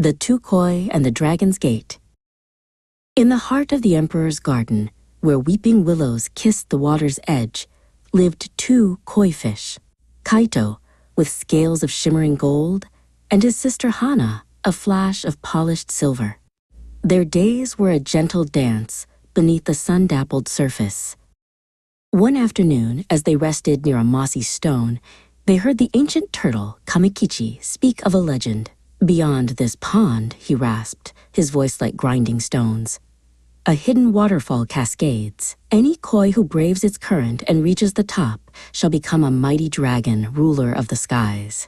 The Two Koi and the Dragon's Gate. In the heart of the emperor's garden, where weeping willows kissed the water's edge, lived two koi fish, Kaito, with scales of shimmering gold, and his sister Hana, a flash of polished silver. Their days were a gentle dance beneath the sun-dappled surface. One afternoon, as they rested near a mossy stone, they heard the ancient turtle, Kamikichi, speak of a legend. Beyond this pond, he rasped, his voice like grinding stones. A hidden waterfall cascades. Any koi who braves its current and reaches the top shall become a mighty dragon, ruler of the skies.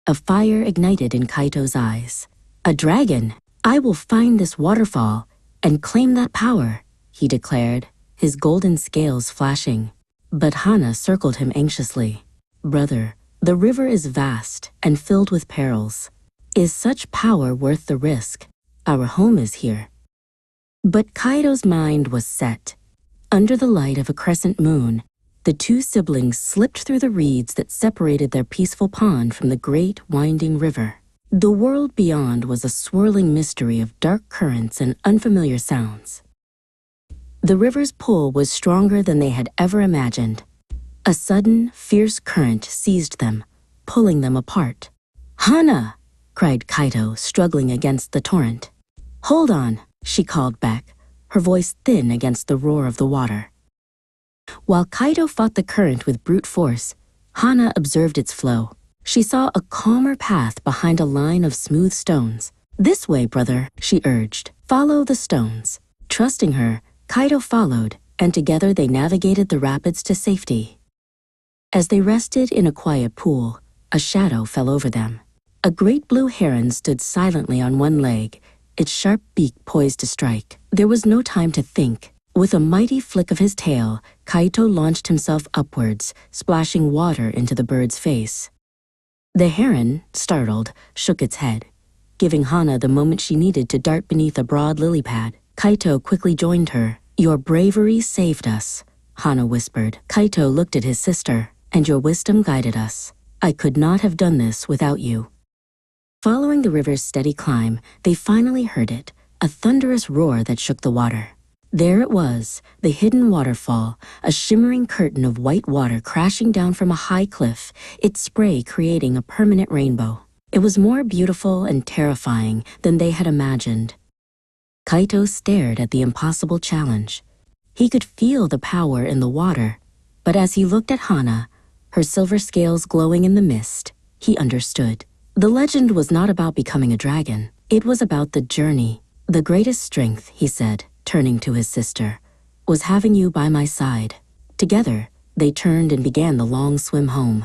A fire ignited in Kaito's eyes. A dragon! I will find this waterfall and claim that power, he declared, his golden scales flashing. But Hana circled him anxiously. Brother, the river is vast and filled with perils. Is such power worth the risk? Our home is here. But Kaito's mind was set. Under the light of a crescent moon, the two siblings slipped through the reeds that separated their peaceful pond from the great winding river. The world beyond was a swirling mystery of dark currents and unfamiliar sounds. The river's pull was stronger than they had ever imagined. A sudden, fierce current seized them, pulling them apart. "Hana!" cried Kaito, struggling against the torrent. "Hold on," she called back, her voice thin against the roar of the water. While Kaito fought the current with brute force, Hana observed its flow. She saw a calmer path behind a line of smooth stones. "This way, brother," she urged. "Follow the stones." Trusting her, Kaito followed, and together they navigated the rapids to safety. As they rested in a quiet pool, a shadow fell over them. A great blue heron stood silently on one leg, its sharp beak poised to strike. There was no time to think. With a mighty flick of his tail, Kaito launched himself upwards, splashing water into the bird's face. The heron, startled, shook its head, giving Hana the moment she needed to dart beneath a broad lily pad. Kaito quickly joined her. "Your bravery saved us," Hana whispered. Kaito looked at his sister. "And your wisdom guided us. I could not have done this without you." Following the river's steady climb, they finally heard it, a thunderous roar that shook the water. There it was, the hidden waterfall, a shimmering curtain of white water crashing down from a high cliff, its spray creating a permanent rainbow. It was more beautiful and terrifying than they had imagined. Kaito stared at the impossible challenge. He could feel the power in the water, but as he looked at Hana, her silver scales glowing in the mist, he understood. The legend was not about becoming a dragon. It was about the journey. "The greatest strength," he said, turning to his sister, "was having you by my side." Together, they turned and began the long swim home.